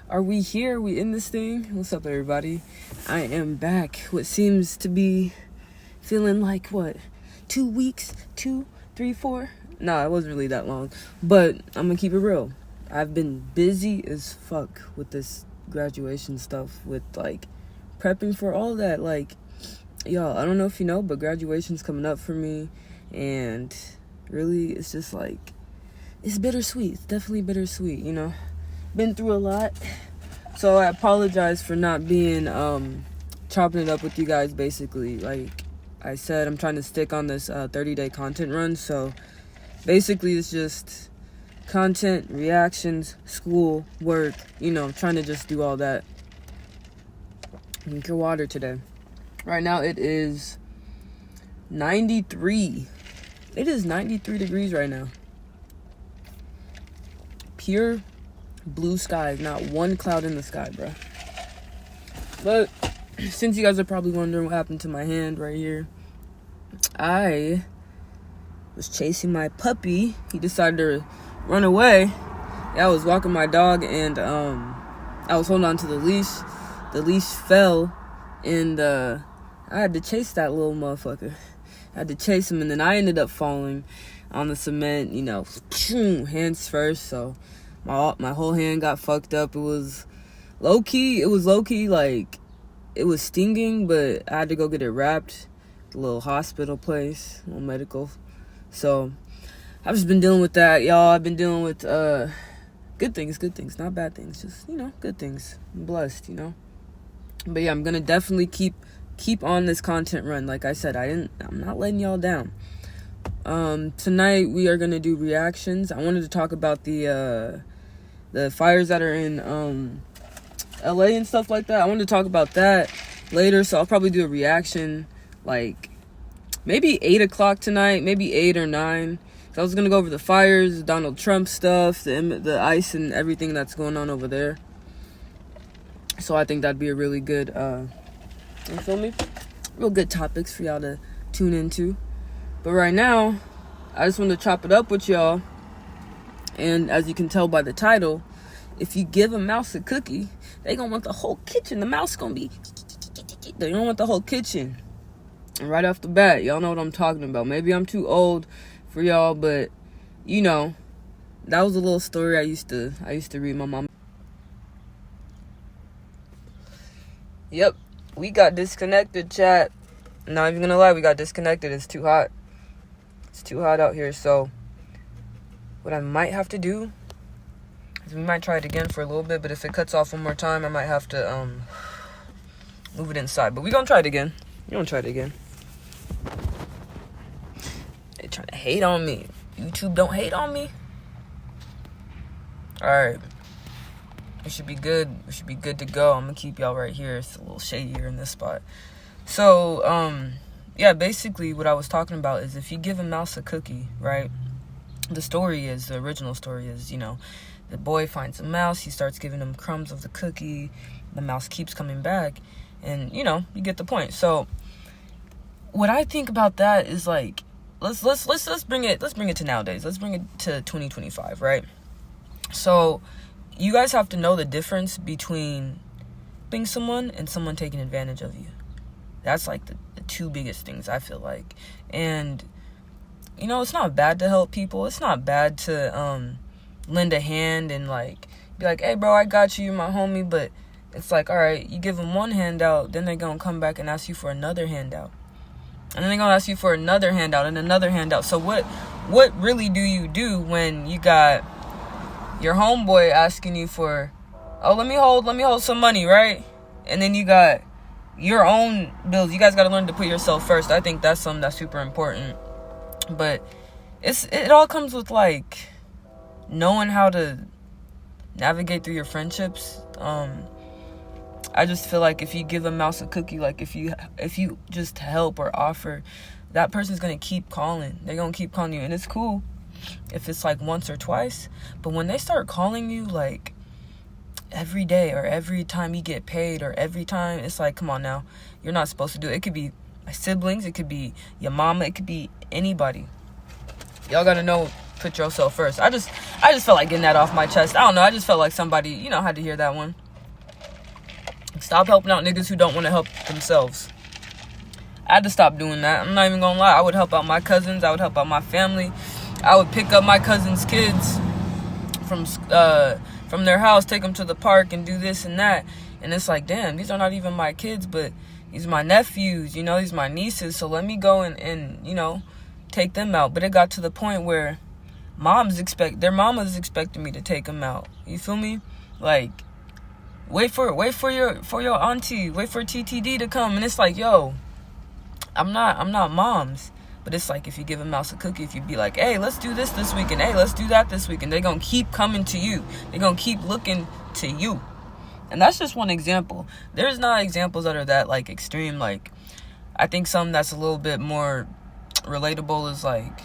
Are we here? Are we in this thing? What's up, everybody? I am back. What seems to be feeling like, 2 weeks? 2, 3, 4? Nah, it wasn't really that long. But I'm gonna keep it real. I've been busy as fuck with this graduation stuff, with, prepping for all that. Y'all, I don't know if you know, but graduation's coming up for me. And really, it's just, it's bittersweet. It's definitely bittersweet, you know? Been through a lot, so I apologize for not being chopping it up with you guys. Basically, like I said, I'm trying to stick on this 30-day content run, so basically it's just content, reactions, school, work, trying to just do all that. Drink your water today. Right now it is 93. It is 93 degrees right now. Pure blue skies, not one cloud in the sky, bro. But since you guys are probably wondering what happened to my hand right here, I was chasing my puppy. He decided to run away. I was walking my dog, and I was holding on to the leash. The leash fell, and I had to chase that little motherfucker. I had to chase him, and then I ended up falling on the cement, hands first, so my whole hand got fucked up. It was low-key, it was stinging, but I had to go get it wrapped at a little hospital place, a little medical. So I've just been dealing with that, y'all. I've been dealing with good things, not bad things, just, good things. I'm blessed, But yeah, I'm gonna definitely keep on this content run. Like I said, I'm not letting y'all down. Tonight we are gonna do reactions. I wanted to talk about the fires that are in LA and stuff like that. I wanted to talk about that later, so I'll probably do a reaction maybe 8 o'clock tonight, maybe 8 or 9. So I was gonna go over the fires, Donald Trump stuff, the ICE and everything that's going on over there. So I think that'd be a really good you feel me? Real good topics for y'all to tune into. But right now, I just want to chop it up with y'all. And as you can tell by the title, if you give a mouse a cookie, they gonna want the whole kitchen. The mouse gonna be... They don't want the whole kitchen. And right off the bat, y'all know what I'm talking about. Maybe I'm too old for y'all, but, that was a little story I used to read my mom. Yep. We got disconnected, chat. Not even gonna lie, we got disconnected. It's too hot. It's too hot out here, so what I might have to do is we might try it again for a little bit, but if it cuts off one more time, I might have to move it inside. But we gonna try it again. You gonna try it again. They trying to hate on me. YouTube don't hate on me. Alright. We should be good. We should be good to go. I'm gonna keep y'all right here. It's a little shadier in this spot. So, yeah, basically what I was talking about is if you give a mouse a cookie, right? The original story is, the boy finds a mouse, he starts giving him crumbs of the cookie, the mouse keeps coming back, and, you get the point. So, what I think about that is let's bring it to nowadays. Let's bring it to 2025, right? So, you guys have to know the difference between helping someone and someone taking advantage of you. That's the two biggest things, I feel like. And, it's not bad to help people. It's not bad to lend a hand and be like, hey, bro, I got you, you're my homie. But it's all right, you give them one handout, then they're going to come back and ask you for another handout. And then they're going to ask you for another handout and another handout. So what really do you do when you got your homeboy asking you for, let me hold some money, right? And then you got your own bills. You guys got to learn to put yourself first. I think that's something that's super important. But it all comes with knowing how to navigate through your friendships. I just feel like if you give a mouse a cookie, if you just help or offer, that person's gonna keep calling. They're gonna keep calling you, and it's cool if it's once or twice. But when they start calling you every day or every time you get paid or every time, it's come on now, you're not supposed to do it. It could be my siblings, it could be your mama, it could be anybody. Y'all gotta know Put yourself first. I just felt like getting that off my chest. I don't know. I just felt like somebody, had to hear that one. Stop helping out niggas who don't want to help themselves. I had to stop doing that. I'm not even gonna lie. I would help out my cousins. I would help out my family. I would pick up my cousins' kids from their house, take them to the park, and do this and that. And it's like, damn, these are not even my kids, but these are my nephews. These are my nieces. So let me go and take them out. But it got to the point where their mamas expecting me to take them out. You feel me? Like, wait for your auntie, wait for TTD to come. And it's like, yo, I'm not moms. But it's like, if you give a mouse a cookie, if you be like, hey, let's do this weekend, hey, let's do that this weekend, they're gonna keep coming to you. They're gonna keep looking to you. And that's just one example. There's not examples that are that, like, extreme. Like, I think something that's a little bit more relatable is, like,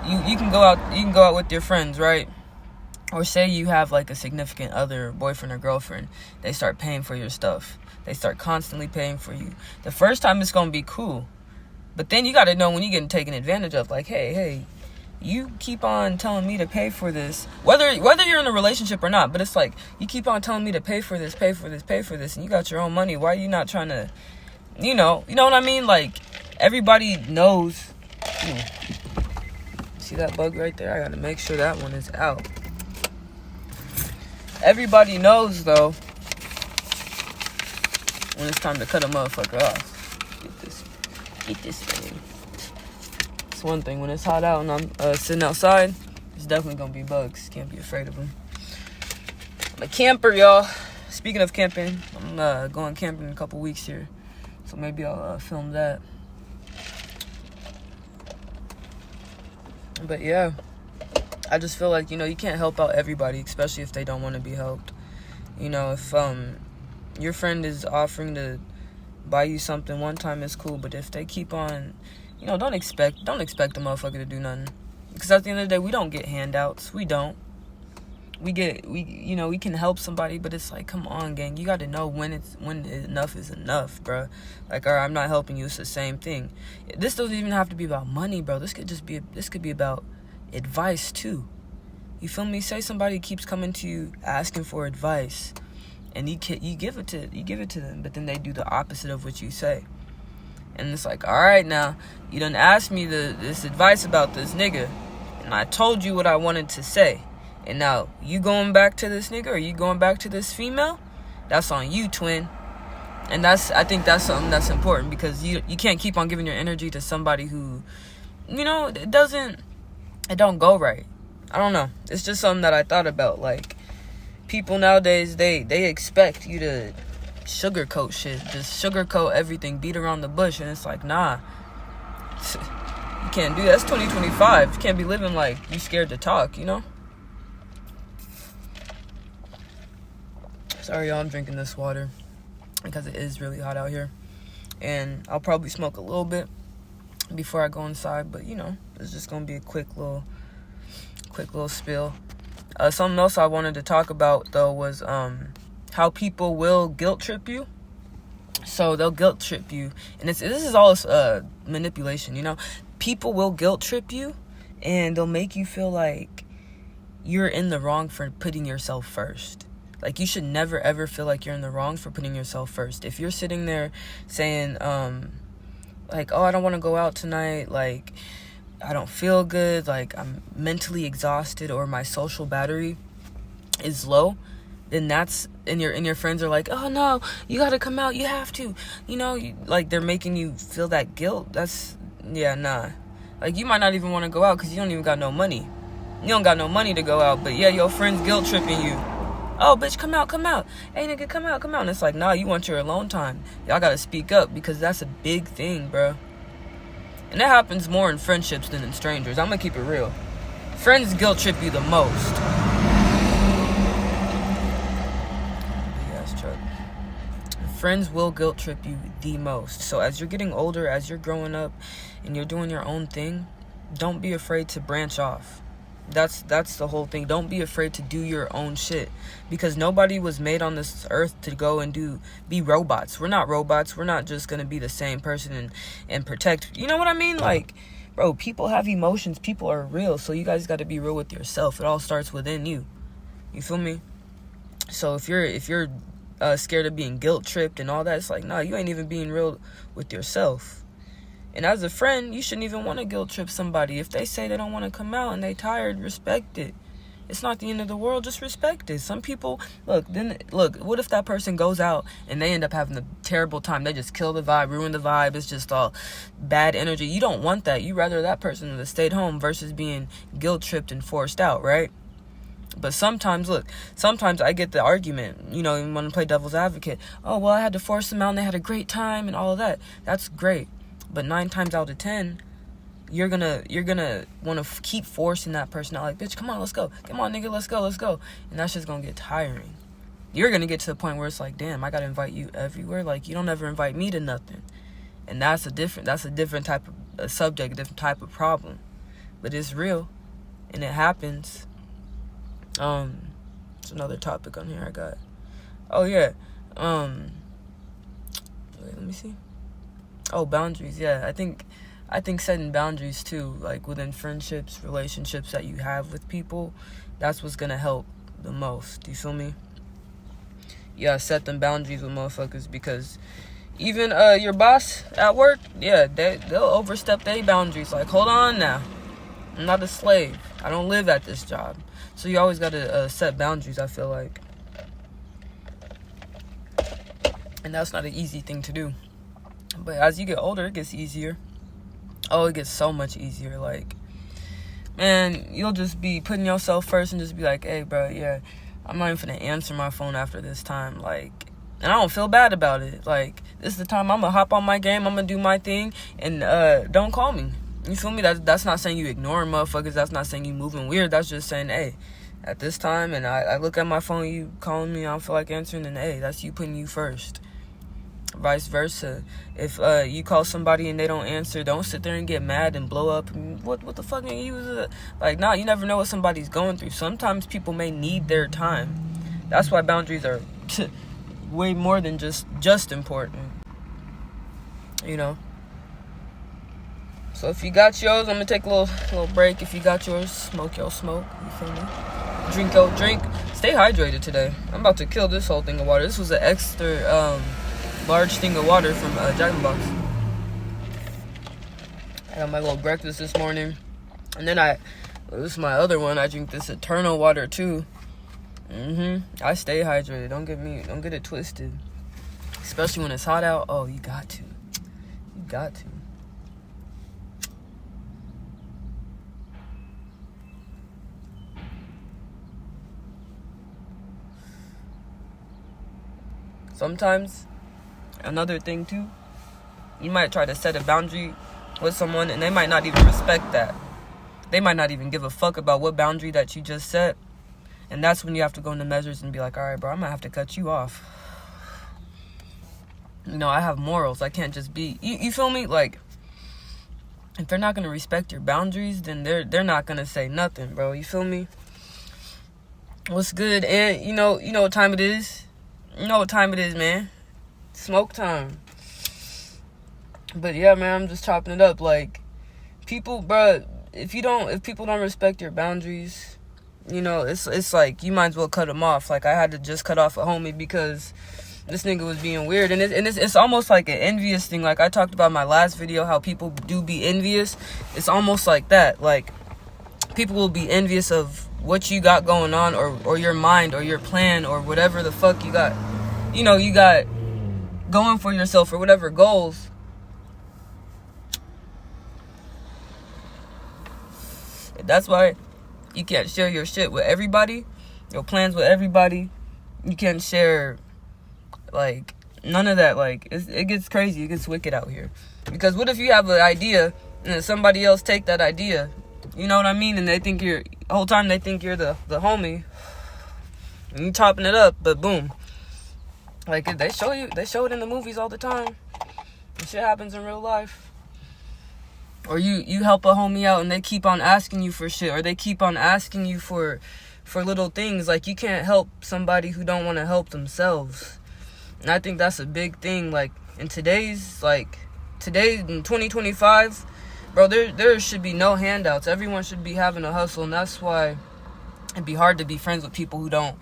you can go out with your friends, right? Or say you have, like, a significant other, boyfriend or girlfriend. They start paying for your stuff. They start constantly paying for you. The first time it's gonna be cool. But then you got to know when you're getting taken advantage of. Like, hey, you keep on telling me to pay for this. Whether you're in a relationship or not. But it's like, you keep on telling me to pay for this. And you got your own money. Why are you not trying to, you know what I mean? Like, everybody knows. See that bug right there? I got to make sure that one is out. Everybody knows, though, when it's time to cut a motherfucker off. Get this thing. It's one thing. When it's hot out and I'm sitting outside, there's definitely gonna be bugs. Can't be afraid of them. I'm a camper, y'all. Speaking of camping, I'm going camping in a couple weeks here, so maybe I'll film that. But yeah, I just feel like, you can't help out everybody, especially if they don't want to be helped. If your friend is offering to buy you something one time, it's cool, but if they keep on, don't expect the motherfucker to do nothing, because at the end of the day, we don't get handouts. We don't. We can help somebody, but it's like, come on, gang, you got to know when enough is enough, bro. Like, all right, I'm not helping you. It's the same thing. This doesn't even have to be about money, bro. This could be about advice too. You feel me? Say somebody keeps coming to you asking for advice, and you give it to them, but then they do the opposite of what you say. And it's like, all right, now, you done asked me this advice about this nigga, and I told you what I wanted to say. And now, you going back to this nigga, or you going back to this female? That's on you, twin. And I think that's something that's important, because you can't keep on giving your energy to somebody who, it don't go right. I don't know. It's just something that I thought about, like, people nowadays, they expect you to sugarcoat shit. Just sugarcoat everything, beat around the bush. And it's like, nah. You can't do that. It's 2025. You can't be living like you scared to talk, Sorry, y'all, I'm drinking this water because it is really hot out here. And I'll probably smoke a little bit before I go inside. But, it's just going to be a quick little spill. Something else I wanted to talk about, though, was how people will guilt trip you. So they'll guilt trip you. And this is all manipulation, People will guilt trip you, and they'll make you feel like you're in the wrong for putting yourself first. Like, you should never, ever feel like you're in the wrong for putting yourself first. If you're sitting there saying, like, oh, I don't want to go out tonight, like, I don't feel good, like, I'm mentally exhausted, or my social battery is low, then and your friends are like, oh, no, you got to come out, you have to, like, they're making you feel that guilt. Nah. Like, you might not even want to go out because you don't even got no money. You don't got no money to go out, but yeah, your friend's guilt tripping you. Oh, bitch, come out. Hey, nigga, come out. And it's like, nah, you want your alone time. Y'all got to speak up, because that's a big thing, bro. And that happens more in friendships than in strangers. I'm going to keep it real. Friends guilt trip you the most. Yes, truck. Friends will guilt trip you the most. So as you're getting older, as you're growing up, and you're doing your own thing, don't be afraid to branch off. That's the whole thing. Don't be afraid to do your own shit, because nobody was made on this earth to go and be robots. We're not robots. We're not just gonna be the same person and protect. You know what I mean? Like, bro, people have emotions. People are real. So you guys got to be real with yourself. It all starts within you. You feel me? So if you're scared of being guilt tripped and all that, it's like, nah, you ain't even being real with yourself. And as a friend, you shouldn't even want to guilt trip somebody. If they say they don't want to come out and they tired, respect it. It's not the end of the world. Just respect it. Some people, look, what if that person goes out and they end up having a terrible time? They just kill the vibe, ruin the vibe. It's just all bad energy. You don't want that. You rather that person have stayed home versus being guilt tripped and forced out, right? But sometimes I get the argument, you know, even when I play devil's advocate. Oh, well, I had to force them out and they had a great time and all of that. That's great. But 9 times out of 10, you're gonna want to keep forcing that person out. Like, bitch, come on, let's go. Come on, nigga, let's go. And that's just gonna get tiring. You're gonna get to the point where it's like, damn, I gotta invite you everywhere. Like, you don't ever invite me to nothing. And that's a different type of subject, a different type of problem. But it's real, and it happens. It's another topic on here I got. Oh yeah. Wait, let me see. Oh, boundaries. Yeah, I think setting boundaries too, like within friendships, relationships that you have with people, that's what's gonna help the most. You feel me? Yeah, set them boundaries with motherfuckers, because even your boss at work, yeah, they'll overstep their boundaries. Like, hold on now, I'm not a slave. I don't live at this job. So you always gotta set boundaries, I feel like. And that's not an easy thing to do. But as you get older, it gets easier. Oh, it gets so much easier. Like, man, you'll just be putting yourself first and just be like, hey, bro, yeah, I'm not even gonna answer my phone after this time. Like, and I don't feel bad about it. Like, this is the time I'm gonna hop on my game. I'm gonna do my thing, and don't call me. You feel me? That's not saying you ignoring motherfuckers. That's not saying you moving weird. That's just saying, hey, at this time, and I look at my phone, you calling me, I don't feel like answering, then hey, that's you putting you first. Vice versa. If you call somebody and they don't answer, don't sit there and get mad and blow up. What the fuck? Like, nah, you never know what somebody's going through. Sometimes people may need their time. That's why boundaries are way more than just important. You know. So if you got yours, I'm gonna take a little break. If you got yours, smoke your smoke. You feel me? Drink your drink. Stay hydrated today. I'm about to kill this whole thing of water. This was an extra large thing of water from Jack in the Box. I had my little breakfast this morning, and then this is my other one. I drink this Eternal water too. I stay hydrated. Don't get it twisted. Especially when it's hot out. Oh, you got to. Sometimes, another thing too, you might try to set a boundary with someone and they might not even respect that. They might not even give a fuck about what boundary that you just set. And that's when you have to go into measures and be like, all right, bro, I'm gonna have to cut you off. You know, I have morals. I can't just be, you feel me? Like, if they're not gonna respect your boundaries, then they're not gonna say nothing, bro. You feel me? What's good? And you know what time it is? You know what time it is, man. Smoke time. But yeah, man, I'm just chopping it up. Like, people, bro, if people don't respect your boundaries, you know, it's like you might as well cut them off. Like, I had to just cut off a homie because this nigga was being weird, and it's almost like an envious thing. Like I talked about in my last video, how people do be envious. It's almost like that. Like, people will be envious of what you got going on, or your mind, or your plan, or whatever the fuck you got, you got going for yourself, or whatever goals. That's why you can't share your shit with everybody, your plans with everybody. You can't share, like, none of that. Like, it gets crazy, it gets wicked out here. Because what if you have an idea and then somebody else take that idea, you know what I mean, and they think the whole time they think you're the homie, and you chopping it up, but boom, like, they show it in the movies all the time. This shit happens in real life. Or you help a homie out and they keep on asking you for shit, or they keep on asking you for little things. Like, you can't help somebody who don't want to help themselves. And I think that's a big thing. Like, in today in 2025, Bro, there should be no handouts. Everyone should be having a hustle, and that's why it'd be hard to be friends with people who don't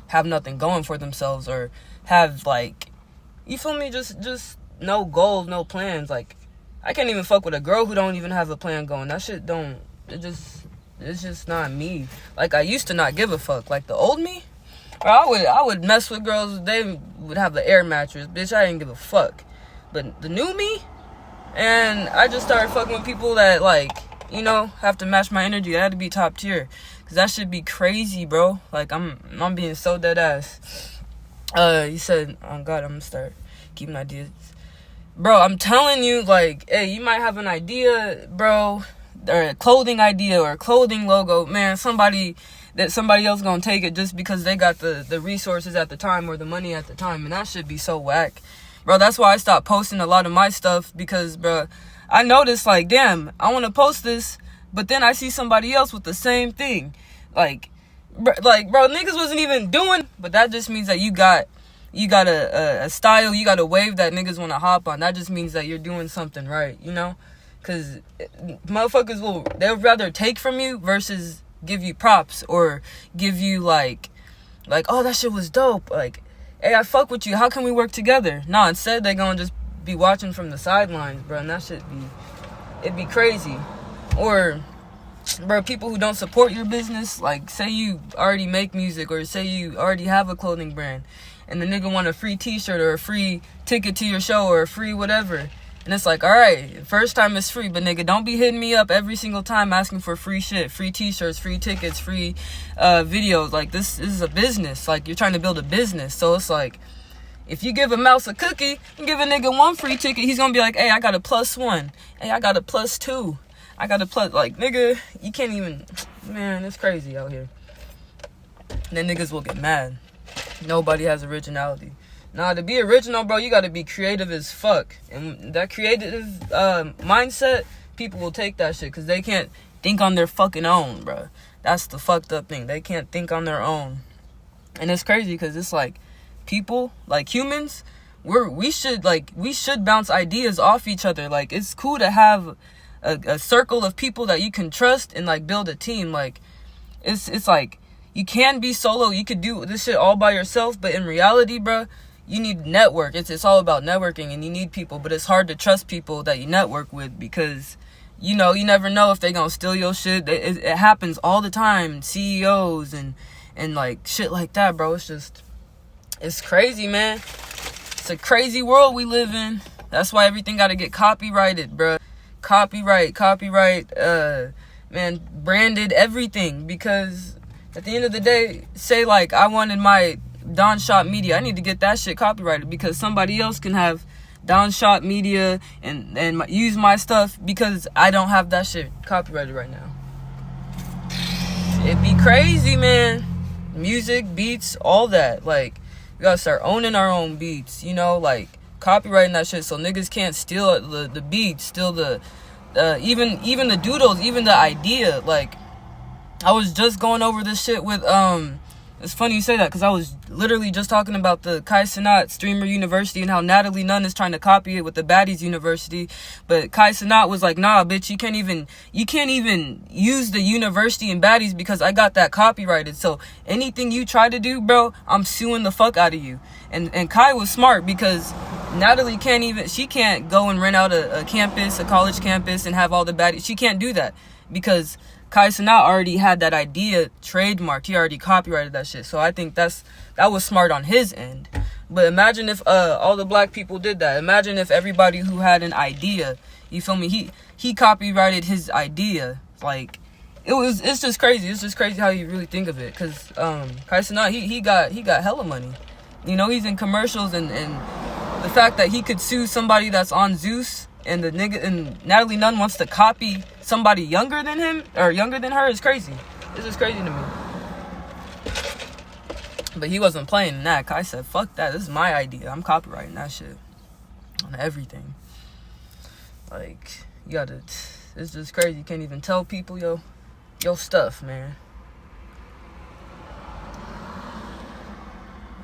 have nothing going for themselves or have, like, you feel me, just no goals, no plans. Like, I can't even fuck with a girl who don't even have a plan going. That shit don't, it's just not me. Like, I used to not give a fuck. Like, the old me, or I would mess with girls, they would have the air mattress. Bitch, I didn't give a fuck. But the new me, and I just started fucking with people that, like, you know, have to match my energy. I had to be top tier. Cause that should be crazy, bro. Like, I'm being so dead ass. He said, oh God, I'm gonna start keeping ideas. Bro, I'm telling you, like, hey, you might have an idea, bro, or a clothing idea or a clothing logo. Man, somebody else gonna take it just because they got the resources at the time or the money at the time. And that should be so whack. Bro, that's why I stopped posting a lot of my stuff, because, bro, I noticed, like, damn, I want to post this, but then I see somebody else with the same thing. Like, bro, niggas wasn't even doing, but that just means that you got a style, you got a wave that niggas want to hop on. That just means that you're doing something right, you know? Because motherfuckers they'll rather take from you versus give you props or give you, like, oh, that shit was dope. Like, hey, I fuck with you. How can we work together? Nah, instead they gonna just be watching from the sidelines, bro, and that shit it'd be crazy. Or, bro, people who don't support your business, like, say you already make music or say you already have a clothing brand and the nigga want a free t-shirt or a free ticket to your show or a free whatever, and it's like, all right, first time it's free, but nigga, don't be hitting me up every single time asking for free shit, free t-shirts, free tickets, free videos. Like, this is a business. Like, you're trying to build a business. So it's like, if you give a mouse a cookie and give a nigga one free ticket, he's gonna be like, hey, I got a +1. Hey, I got a +2. I got a plus. Like, nigga, you can't even, man, it's crazy out here. And then niggas will get mad. Nobody has originality. Nah, to be original, bro, you gotta be creative as fuck. And that creative mindset, people will take that shit because they can't think on their fucking own, bro. That's the fucked up thing. They can't think on their own. And it's crazy because it's like, people, like humans, we should bounce ideas off each other. Like, it's cool to have a circle of people that you can trust and, like, build a team. Like, it's like, you can be solo, you could do this shit all by yourself, but in reality, bro, you need network. It's all about networking, and you need people, but it's hard to trust people that you network with because, you know, you never know if they gonna steal your shit. It happens all the time. CEOs and like shit like that, bro. It's crazy, man. It's a crazy world we live in. That's why everything gotta get copyrighted, bro. Copyright, man, branded everything. Because at the end of the day, say, like, I wanted my Don Shot Media, I need to get that shit copyrighted because somebody else can have Don Shot Media and use my stuff because I don't have that shit copyrighted right now. It'd be crazy, man. Music, beats, all that. Like, we gotta start owning our own beats, you know, like, copyrighting that shit so niggas can't steal the beats, steal the even the doodles, even the idea. Like, I was just going over this shit with it's funny you say that because I was literally just talking about the Kai Cenat Streamer University and how Natalie Nunn is trying to copy it with the Baddies University, but Kai Cenat was like, nah, bitch, you can't even use the university and Baddies because I got that copyrighted. So anything you try to do, bro, I'm suing the fuck out of you. And Kai was smart because Natalie can't go and rent out a campus, a college campus, and have all the Baddies. She can't do that because Kai Cenat already had that idea trademarked. He already copyrighted that shit. So I think that was smart on his end. But imagine if all the black people did that. Imagine if everybody who had an idea, you feel me? He copyrighted his idea. Like, it's just crazy. It's just crazy how you really think of it. Cause Kai Cenat, he got hella money. You know, he's in commercials, and the fact that he could sue somebody that's on Zeus, and the nigga and Natalie Nunn wants to copy somebody younger than him or younger than her is crazy. This is crazy to me. But he wasn't playing that. Kai said, fuck that. This is my idea. I'm copyrighting that shit on everything. Like, you gotta, it's just crazy. You can't even tell people your stuff, man.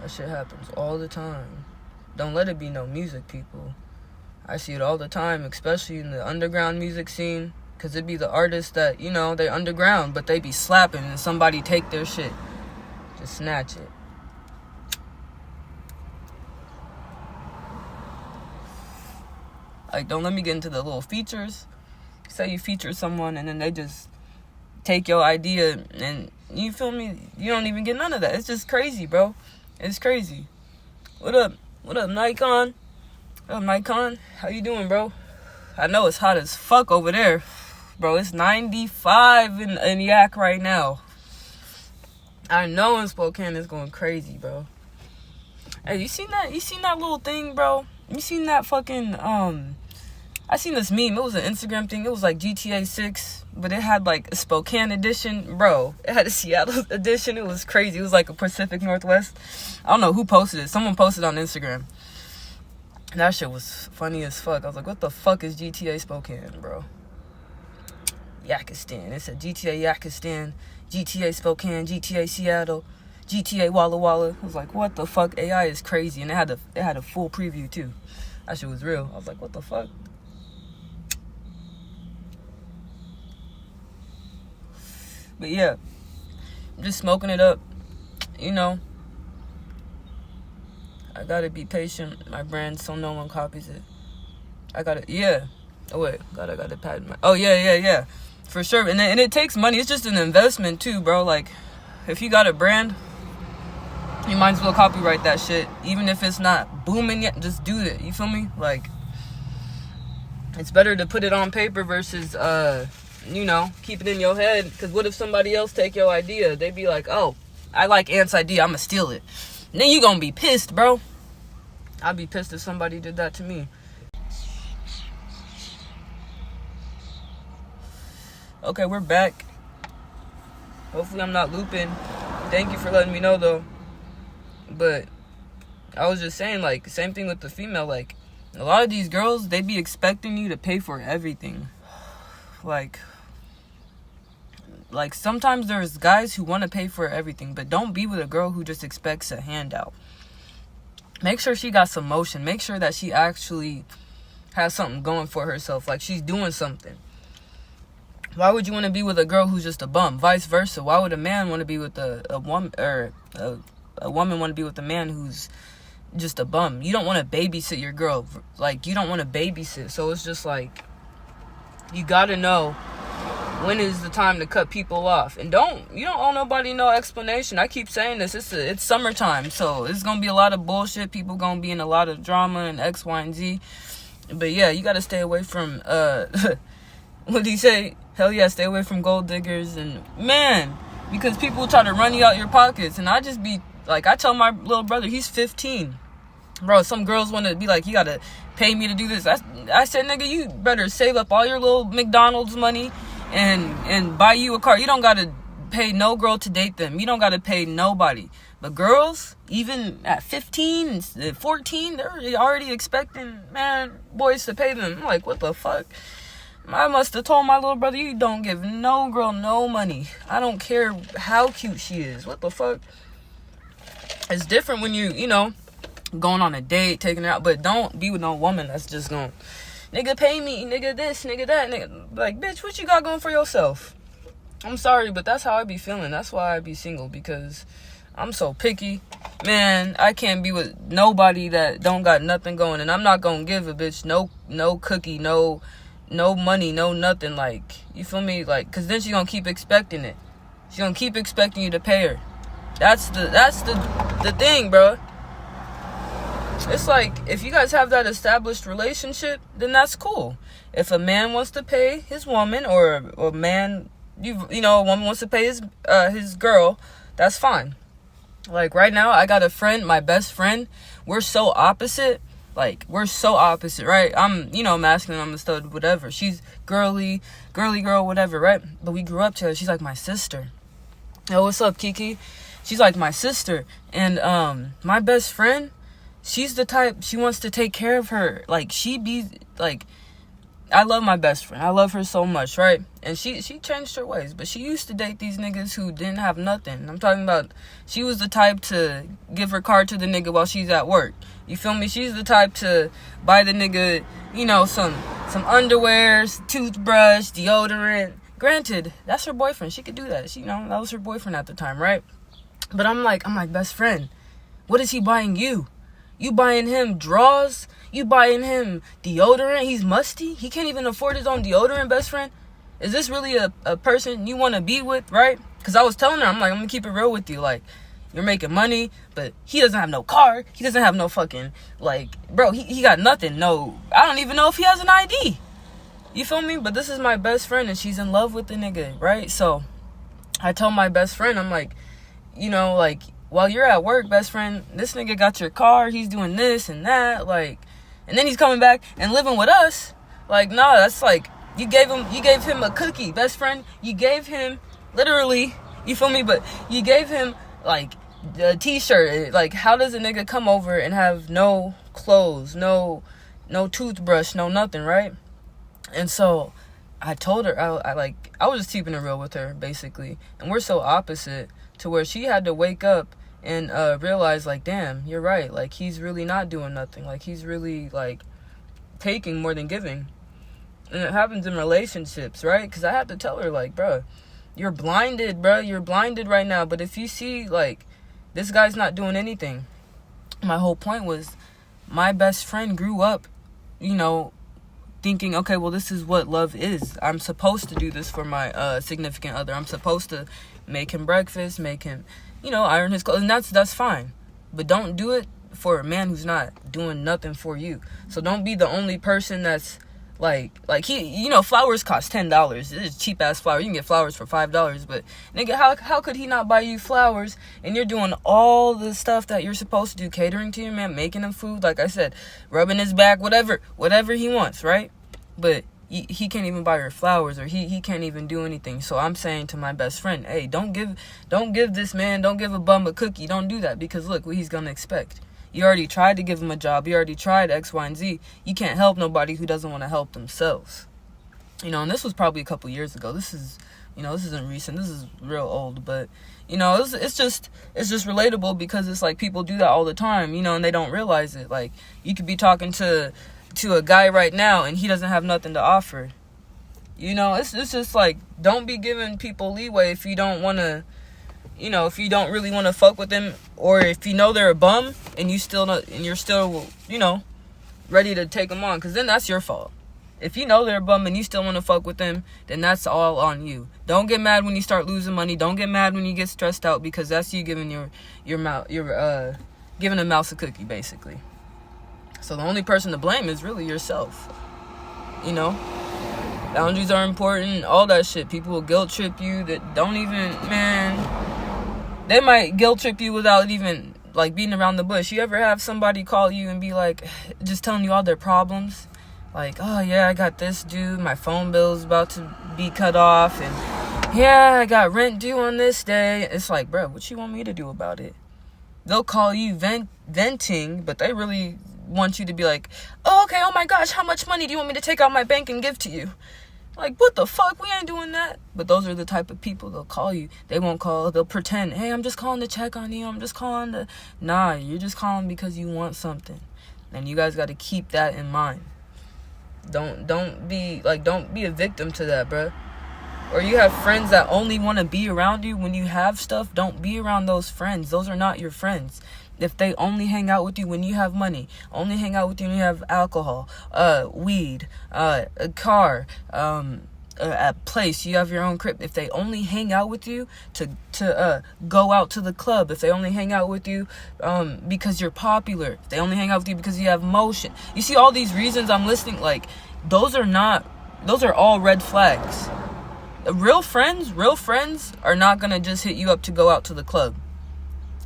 That shit happens all the time. Don't let it be no music, people. I see it all the time, especially in the underground music scene. Because it be the artists that, you know, they underground, but they be slapping and somebody take their shit. Just snatch it. Like, don't let me get into the little features. Say you feature someone and then they just take your idea and, you feel me? You don't even get none of that. It's just crazy, bro. It's crazy. What up? What up, Nikon? What up, Nikon? How you doing, bro? I know it's hot as fuck over there. Bro, it's 95 in Yak right now. I know in Spokane it's going crazy, bro. Hey, you seen that? You seen that little thing, bro? You seen that fucking, I seen this meme. It was an Instagram thing. It was like GTA 6, but it had like a Spokane edition. Bro, it had a Seattle edition. It was crazy. It was like a Pacific Northwest. I don't know who posted it. Someone posted on Instagram. And that shit was funny as fuck. I was like, what the fuck is GTA Spokane, bro? Yakistan. It said GTA Yakistan, GTA Spokane, GTA Seattle, GTA Walla Walla. I was like, what the fuck? AI is crazy. And it had a full preview too. That shit was real. I was like, what the fuck? But yeah, I'm just smoking it up, you know. I gotta be patient. My brand, so no one copies it. I gotta, yeah. Oh wait, I gotta patent my. Oh yeah, for sure. And it takes money. It's just an investment too, bro. Like, if you got a brand, you might as well copyright that shit, even if it's not booming yet. Just do it. You feel me? Like, it's better to put it on paper versus you know, keep it in your head. Because what if somebody else take your idea? They be like, oh, I like Ant's idea, I'ma steal it. And then you gonna be pissed, bro. I'd be pissed if somebody did that to me. Okay, we're back. Hopefully I'm not looping. Thank you for letting me know, though. But I was just saying, like, same thing with the female. Like, a lot of these girls, they be expecting you to pay for everything. Like sometimes there's guys who want to pay for everything, but don't be with a girl who just expects a handout. Make sure she got some motion. Make sure that she actually has something going for herself, like she's doing something. Why would you want to be with a girl who's just a bum? Vice versa. Why would a man want to be with a woman, or a woman want to be with a man who's just a bum? You don't want to babysit your girl. Like, you don't want to babysit. So it's just like, you gotta know when is the time to cut people off. And you don't owe nobody no explanation. I keep saying this. It's summertime, so it's gonna be a lot of bullshit. People gonna be in a lot of drama and X, Y, and Z. But yeah, you gotta stay away from what did he say? Hell yeah, stay away from gold diggers. And man, because people try to run you out your pockets. And I just be like, I tell my little brother, he's 15. Bro, some girls want to be like, you gotta pay me to do this. I said, nigga, you better save up all your little McDonald's money and buy you a car. You don't gotta pay no girl to date them. You don't gotta pay nobody. But girls, even at 15, 14, they're already expecting, man, boys to pay them. I'm like, what the fuck? I must have told my little brother, you don't give no girl no money. I don't care how cute she is. What the fuck? It's different when you know, going on a date, taking her out. But don't be with no woman that's just going, nigga, pay me, nigga this, nigga that, nigga. Like, bitch, what you got going for yourself? I'm sorry, but that's how I be feeling. That's why I be single, because I'm so picky. Man, I can't be with nobody that don't got nothing going. And I'm not gonna give a bitch no cookie, no money, no nothing. Like, you feel me? Like, because then she gonna keep expecting it. She gonna keep expecting you to pay her. That's the thing, bro. It's like, if you guys have that established relationship, then that's cool. If a man wants to pay his woman, or a man, you know, a woman wants to pay his girl, that's fine. Like, right now, I got a friend, my best friend. We're so opposite. Like, we're so opposite, right? I'm, you know, masculine, I'm a stud, whatever. She's girly girl, whatever, right? But we grew up together. She's like my sister. Yo, what's up, Kiki? She's like my sister. And my best friend, she's the type, she wants to take care of her. Like, she be, like, I love my best friend. I love her so much, right? And she changed her ways. But she used to date these niggas who didn't have nothing. I'm talking about, she was the type to give her card to the nigga while she's at work. You feel me? She's the type to buy the nigga, you know, some underwears, toothbrush, deodorant. Granted, that's her boyfriend. She could do that. She, you know, that was her boyfriend at the time, right? But I'm like, best friend, what is he buying you? You buying him drawers? You buying him deodorant? He's musty? He can't even afford his own deodorant, best friend? Is this really a person you want to be with, right? Because I was telling her, I'm like, I'm going to keep it real with you. Like, you're making money, but he doesn't have no car. He doesn't have no fucking, like, bro, he got nothing. No, I don't even know if he has an ID. You feel me? But this is my best friend, and she's in love with the nigga, right? So I tell my best friend, I'm like, you know, like, while you're at work, best friend, this nigga got your car. He's doing this and that, like, and then he's coming back and living with us. Like, nah, that's like, you gave him a cookie, best friend. You gave him, literally, you feel me? But you gave him, like, a t-shirt. Like, how does a nigga come over and have no clothes, no toothbrush, no nothing, right? And so I told her, I was just keeping it real with her, basically. And we're so opposite, to where she had to wake up and realize, like, damn, you're right. Like, he's really not doing nothing. Like, he's really, like, taking more than giving. And it happens in relationships, right? Because I had to tell her, like, bro, you're blinded, bro. You're blinded right now. But if you see, like, this guy's not doing anything. My whole point was, my best friend grew up, you know, thinking, okay, well, this is what love is. I'm supposed to do this for my significant other. I'm supposed to make him breakfast, make him, you know, iron his clothes. And that's fine. But don't do it for a man who's not doing nothing for you. So don't be the only person that's like he, you know, flowers cost $10. It's cheap ass flower. You can get flowers for $5. But nigga, how could he not buy you flowers? And you're doing all the stuff that you're supposed to do, catering to your man, making him food, like I said, rubbing his back, whatever he wants, right? But he can't even buy her flowers, or he can't even do anything. So I'm saying to my best friend, hey, don't give this man, don't give a bum a cookie. Don't do that, because look what he's gonna expect. You already tried to give him a job. You already tried X, Y, and Z. You can't help nobody who doesn't want to help themselves. You know, and this was probably a couple years ago. This is, you know, this isn't recent. This is real old. But, you know, it's just relatable, because it's like people do that all the time, you know, and they don't realize it. Like, you could be talking to a guy right now, and he doesn't have nothing to offer. You know, it's just like, don't be giving people leeway if you don't want to, you know, if you don't really want to fuck with them, or if you know they're a bum and you're still, you know, ready to take them on, because then that's your fault. If you know they're a bum and you still want to fuck with them, then that's all on you. Don't get mad when you start losing money. Don't get mad when you get stressed out, because that's you giving giving a mouse a cookie, basically. So the only person to blame is really yourself. You know, boundaries are important, all that shit. People will guilt trip you that don't even, man. They might guilt trip you without even, like, beating around the bush. You ever have somebody call you and be like, just telling you all their problems? Like, oh yeah, I got this due, my phone bill's about to be cut off, and yeah, I got rent due on this day. It's like, bro, what you want me to do about it? They'll call you venting, but they really want you to be like, oh, okay, oh my gosh, how much money do you want me to take out my bank and give to you? Like, what the fuck? We ain't doing that. But those are the type of people, they'll call you. They won't call. They'll pretend, hey, I'm just calling to check on you. I'm just calling to... Nah, you're just calling because you want something. And you guys got to keep that in mind. Don't be a victim to that, bro. Or you have friends that only want to be around you when you have stuff. Don't be around those friends. Those are not your friends. If they only hang out with you when you have money, only hang out with you when you have alcohol, weed, a car, a place, you have your own crib. If they only hang out with you to go out to the club, if they only hang out with you because you're popular, if they only hang out with you because you have motion. You see all these reasons I'm listing, like, those are all red flags. Real friends are not gonna just hit you up to go out to the club.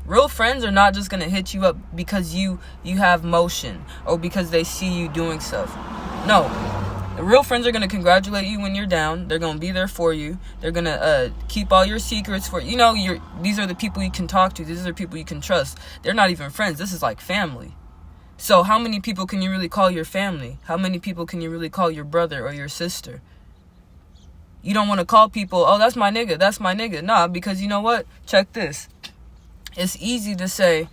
Real friends are not just going to hit you up because you have motion or because they see you doing stuff. No. Real friends are going to congratulate you when you're down. They're going to be there for you. They're going to keep all your secrets for you. You know, these are the people you can talk to. These are the people you can trust. They're not even friends. This is like family. So how many people can you really call your family? How many people can you really call your brother or your sister? You don't want to call people, oh, that's my nigga, that's my nigga. Nah, because you know what? Check this. It's easy to say,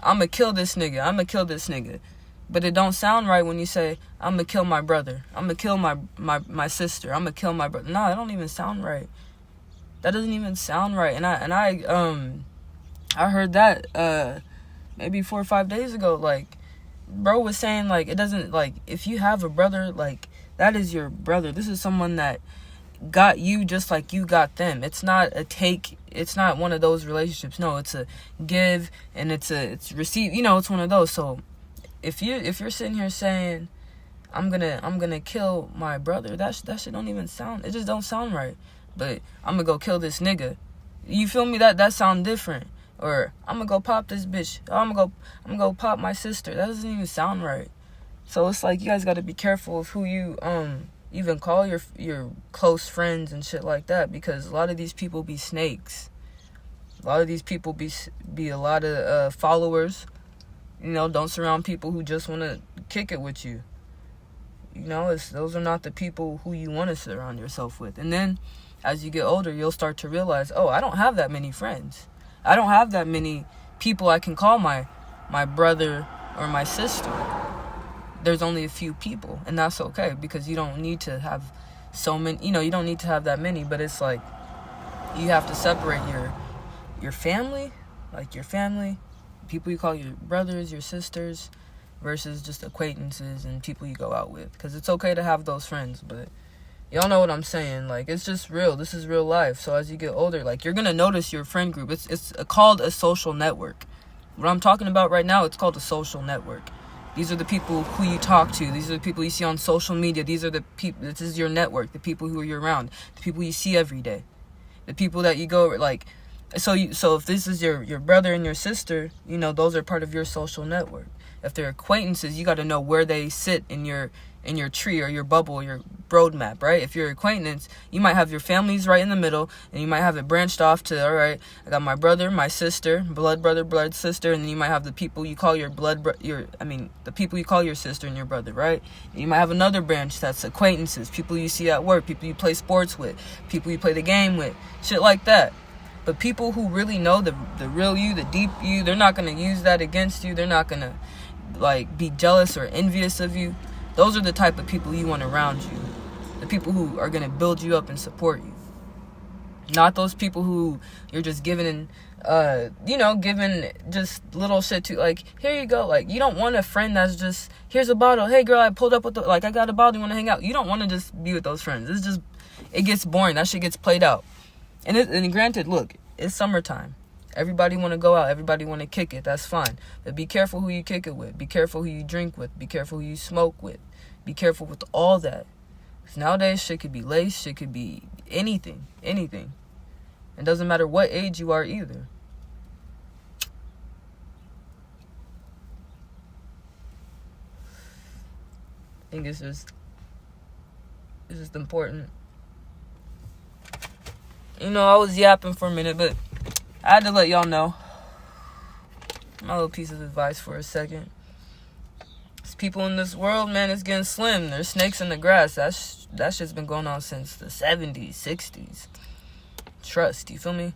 I'm going to kill this nigga, I'm going to kill this nigga. But it don't sound right when you say, I'm going to kill my brother, I'm going to kill my sister, I'm going to kill my brother. No, it don't even sound right. That doesn't even sound right. And I heard that maybe 4 or 5 days ago. Like, bro was saying, like, it doesn't, like, if you have a brother, like, that is your brother. This is someone that got you just like you got them. It's not a take. It's not one of those relationships. No, it's a give and it's receive. You know, it's one of those. So if you're sitting here saying, I'm gonna kill my brother, that shit don't even sound. It just don't sound right. But I'm gonna go kill this nigga. You feel me? That sound different. Or I'm gonna go pop this bitch. Or I'm gonna go pop my sister. That doesn't even sound right. So it's like you guys gotta be careful of who you even call your close friends and shit like that, because a lot of these people be snakes. A lot of these people be a lot of followers. You know, don't surround people who just want to kick it with you. You know, those are not the people who you want to surround yourself with. And then as you get older, you'll start to realize, oh, I don't have that many friends. I don't have that many people I can call my brother or my sister. There's only a few people, and that's okay, because you don't need to have so many, you know, you don't need to have that many. But it's like you have to separate your family, like your family, people you call your brothers, your sisters, versus just acquaintances and people you go out with. Because it's okay to have those friends, but y'all know what I'm saying. Like, it's just real. This is real life. So as you get older, like, you're gonna notice your friend group. It's called a social network. What I'm talking about right now, it's called a social network. These are the people who you talk to. These are the people you see on social media. These are the people. This is your network. The people who you're around. The people you see every day. The people that you go, like, so if this is your brother and your sister, you know, those are part of your social network. If they're acquaintances, you got to know where they sit in your tree or your bubble or your roadmap, right? If you're an acquaintance, you might have your families right in the middle, and you might have it branched off to, all right, I got my brother, my sister, blood brother, blood sister, and then you might have the people you call your the people you call your sister and your brother, right? And you might have another branch that's acquaintances, people you see at work, people you play sports with, people you play the game with, shit like that. But people who really know the real you, the deep you, they're not going to use that against you. They're not going to, like, be jealous or envious of you. Those are the type of people you want around you. The people who are going to build you up and support you. Not those people who you're just giving just little shit to. Like, here you go. Like, you don't want a friend that's just, here's a bottle. Hey, girl, I pulled up with I got a bottle. You want to hang out? You don't want to just be with those friends. It gets boring. That shit gets played out. And granted, look, it's summertime. Everybody want to go out. Everybody want to kick it. That's fine. But be careful who you kick it with. Be careful who you drink with. Be careful who you smoke with. Be careful with all that. Because nowadays, shit could be laced. Shit could be anything. Anything. It doesn't matter what age you are either. I think it's just important. You know, I was yapping for a minute, but I had to let y'all know my little piece of advice for a second. There's people in this world, man, it's getting slim. There's snakes in the grass. That shit's been going on since the 70s, 60s. Trust, you feel me?